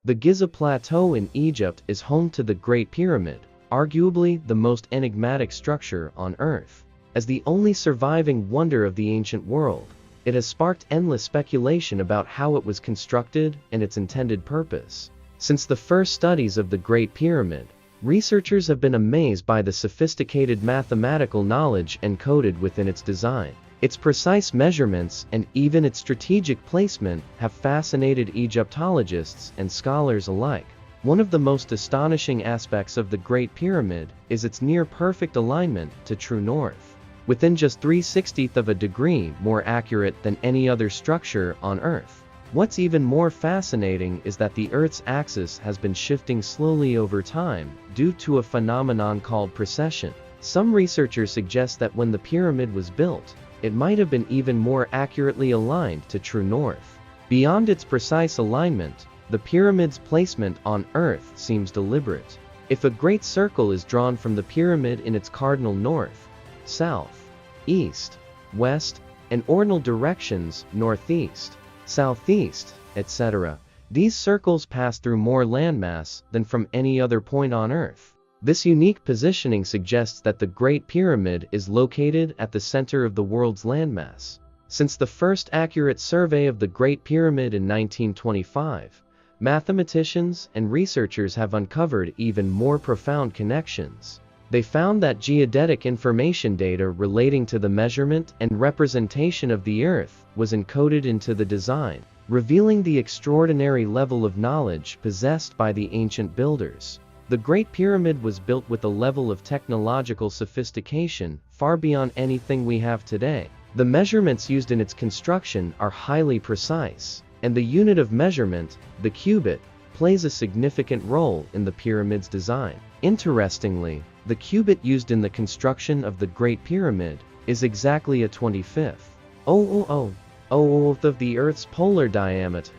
The Giza Plateau in Egypt is home to the Great Pyramid, arguably the most enigmatic structure on Earth. As the only surviving wonder of the ancient world, it has sparked endless speculation about how it was constructed and its intended purpose. Since the first studies of the Great Pyramid, researchers have been amazed by the sophisticated mathematical knowledge encoded within its design. Its precise measurements and even its strategic placement have fascinated Egyptologists and scholars alike. One of the most astonishing aspects of the Great Pyramid is its near-perfect alignment to true north, within just 3/60 of a degree more accurate than any other structure on Earth. What's even more fascinating is that the Earth's axis has been shifting slowly over time due to a phenomenon called precession. Some researchers suggest that when the pyramid was built, it might have been even more accurately aligned to true north. Beyond its precise alignment, the pyramid's placement on Earth seems deliberate. If a great circle is drawn from the pyramid in its cardinal north, south, east, west, and ordinal directions northeast, southeast, etc., these circles pass through more landmass than from any other point on Earth. This unique positioning suggests that the Great Pyramid is located at the center of the world's landmass. Since the first accurate survey of the Great Pyramid in 1925, mathematicians and researchers have uncovered even more profound connections. They found that geodetic information data relating to the measurement and representation of the Earth was encoded into the design, revealing the extraordinary level of knowledge possessed by the ancient builders. The Great Pyramid was built with a level of technological sophistication far beyond anything we have today. The measurements used in its construction are highly precise, and the unit of measurement, the cubit, plays a significant role in the pyramid's design. Interestingly, the cubit used in the construction of the Great Pyramid is exactly a 25th of the Earth's polar diameter,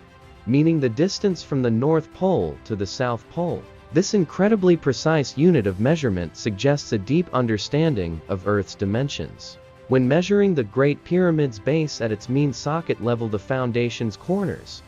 meaning the distance from the North Pole to the South Pole. This incredibly precise unit of measurement suggests a deep understanding of Earth's dimensions. When measuring the Great Pyramid's base at its mean socket level, the foundation's corners,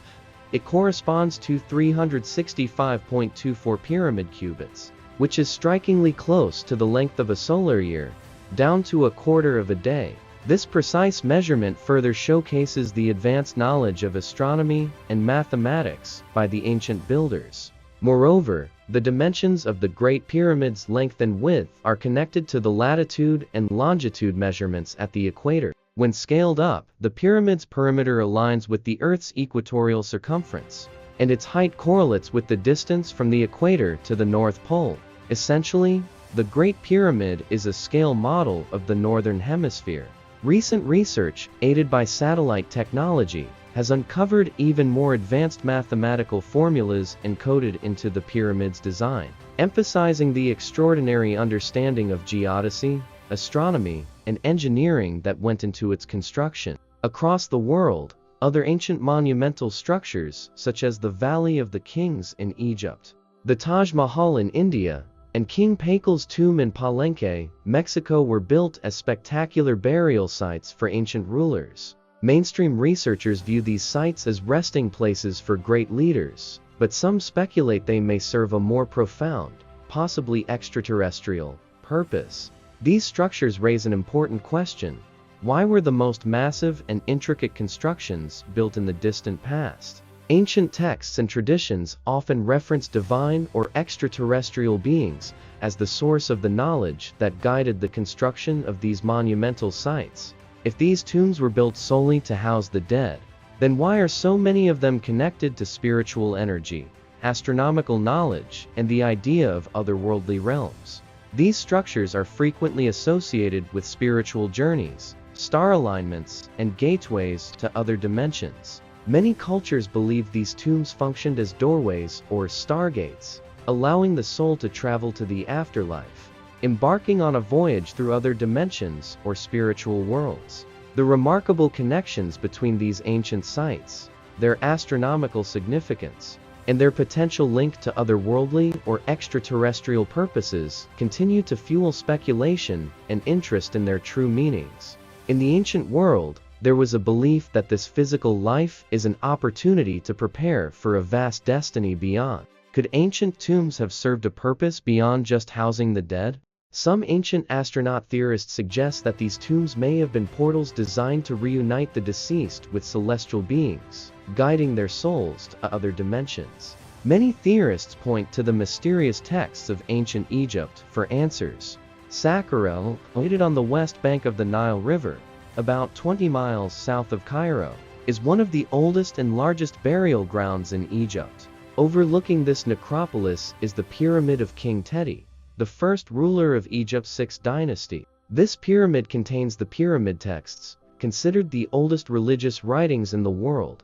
it corresponds to 365.24 pyramid cubits, which is strikingly close to the length of a solar year, down to a quarter of a day. This precise measurement further showcases the advanced knowledge of astronomy and mathematics by the ancient builders. Moreover, the dimensions of the Great Pyramid's length and width are connected to the latitude and longitude measurements at the equator. When scaled up, the pyramid's perimeter aligns with the Earth's equatorial circumference, and its height correlates with the distance from the equator to the North Pole. Essentially, the Great Pyramid is a scale model of the Northern Hemisphere. Recent research, aided by satellite technology, has uncovered even more advanced mathematical formulas encoded into the pyramid's design, emphasizing the extraordinary understanding of geodesy, astronomy, and engineering that went into its construction. Across the world, other ancient monumental structures, such as the Valley of the Kings in Egypt, the Taj Mahal in India, and King Pakal's tomb in Palenque, Mexico, were built as spectacular burial sites for ancient rulers. Mainstream researchers view these sites as resting places for great leaders, but some speculate they may serve a more profound, possibly extraterrestrial, purpose. These structures raise an important question. Why were the most massive and intricate constructions built in the distant past? Ancient texts and traditions often reference divine or extraterrestrial beings as the source of the knowledge that guided the construction of these monumental sites. If these tombs were built solely to house the dead, then why are so many of them connected to spiritual energy, astronomical knowledge, and the idea of otherworldly realms? These structures are frequently associated with spiritual journeys, star alignments, and gateways to other dimensions. Many cultures believe these tombs functioned as doorways or stargates, allowing the soul to travel to the afterlife, embarking on a voyage through other dimensions or spiritual worlds. The remarkable connections between these ancient sites, their astronomical significance, and their potential link to otherworldly or extraterrestrial purposes continue to fuel speculation and interest in their true meanings. In the ancient world, There was a belief that this physical life is an opportunity to prepare for a vast destiny beyond. Could ancient tombs have served a purpose beyond just housing the dead? Some ancient astronaut theorists suggest that these tombs may have been portals designed to reunite the deceased with celestial beings, guiding their souls to other dimensions. Many theorists point to the mysterious texts of ancient Egypt for answers. Saqqara, located on the west bank of the Nile River, about 20 miles south of Cairo, is one of the oldest and largest burial grounds in Egypt. Overlooking this necropolis is the Pyramid of King Teti, the first ruler of Egypt's sixth dynasty. This pyramid contains the pyramid texts, considered the oldest religious writings in the world,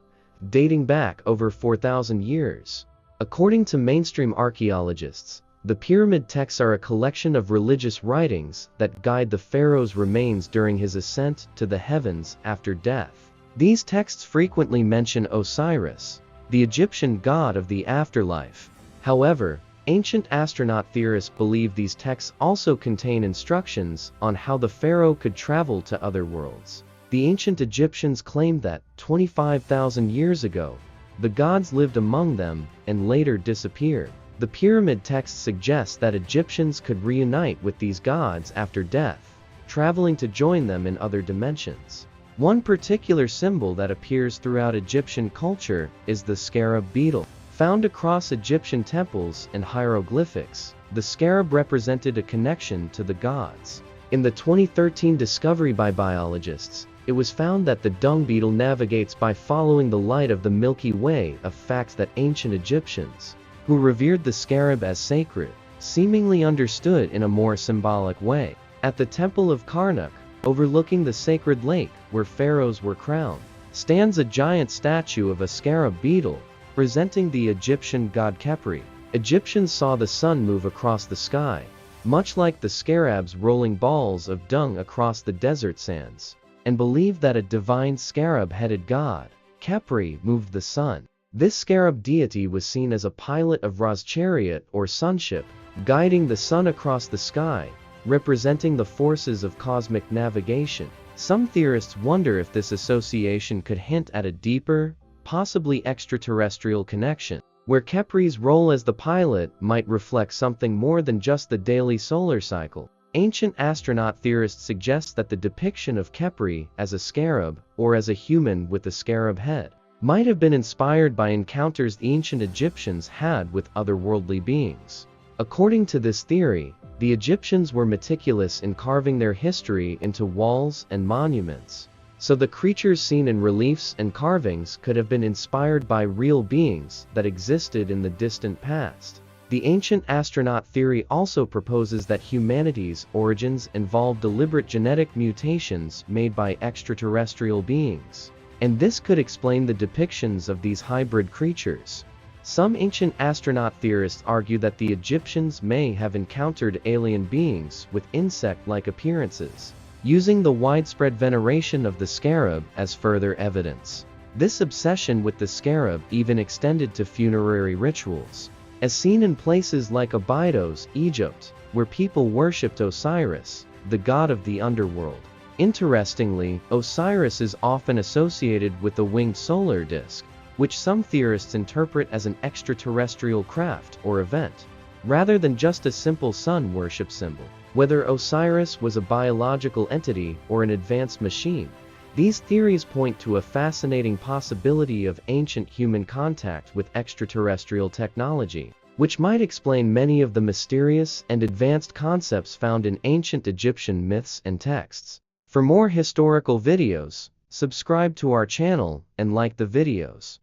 dating back over 4,000 years. According to mainstream archaeologists, the pyramid texts are a collection of religious writings that guide the pharaoh's remains during his ascent to the heavens after death. These texts frequently mention Osiris, the Egyptian god of the afterlife. However, ancient astronaut theorists believe these texts also contain instructions on how the pharaoh could travel to other worlds. The ancient Egyptians claimed that, 25,000 years ago, the gods lived among them and later disappeared. The pyramid text suggests that Egyptians could reunite with these gods after death, traveling to join them in other dimensions. One particular symbol that appears throughout Egyptian culture is the scarab beetle. Found across Egyptian temples and hieroglyphics, the scarab represented a connection to the gods. In the 2013 discovery by biologists, it was found that the dung beetle navigates by following the light of the Milky Way, a fact that ancient Egyptians, who revered the scarab as sacred, seemingly understood in a more symbolic way. At the Temple of Karnak, overlooking the sacred lake where pharaohs were crowned, stands a giant statue of a scarab beetle, presenting the Egyptian god Khepri. Egyptians saw the sun move across the sky, much like the scarabs rolling balls of dung across the desert sands, and believed that a divine scarab-headed god, Khepri, moved the sun. This scarab deity was seen as a pilot of Ra's chariot or sunship, guiding the sun across the sky, representing the forces of cosmic navigation. Some theorists wonder if this association could hint at a deeper, possibly extraterrestrial connection, where Khepri's role as the pilot might reflect something more than just the daily solar cycle. Ancient astronaut theorists suggest that the depiction of Khepri as a scarab, or as a human with a scarab head, might have been inspired by encounters the ancient Egyptians had with otherworldly beings. According to this theory, the Egyptians were meticulous in carving their history into walls and monuments, so the creatures seen in reliefs and carvings could have been inspired by real beings that existed in the distant past. The ancient astronaut theory also proposes that humanity's origins involve deliberate genetic mutations made by extraterrestrial beings, and this could explain the depictions of these hybrid creatures. Some ancient astronaut theorists argue that the Egyptians may have encountered alien beings with insect-like appearances, using the widespread veneration of the scarab as further evidence. This obsession with the scarab even extended to funerary rituals, as seen in places like Abydos, Egypt, where people worshipped Osiris, the god of the underworld. Interestingly, Osiris is often associated with the winged solar disk, which some theorists interpret as an extraterrestrial craft or event, rather than just a simple sun worship symbol. Whether Osiris was a biological entity or an advanced machine, these theories point to a fascinating possibility of ancient human contact with extraterrestrial technology, which might explain many of the mysterious and advanced concepts found in ancient Egyptian myths and texts. For more historical videos, subscribe to our channel and like the videos.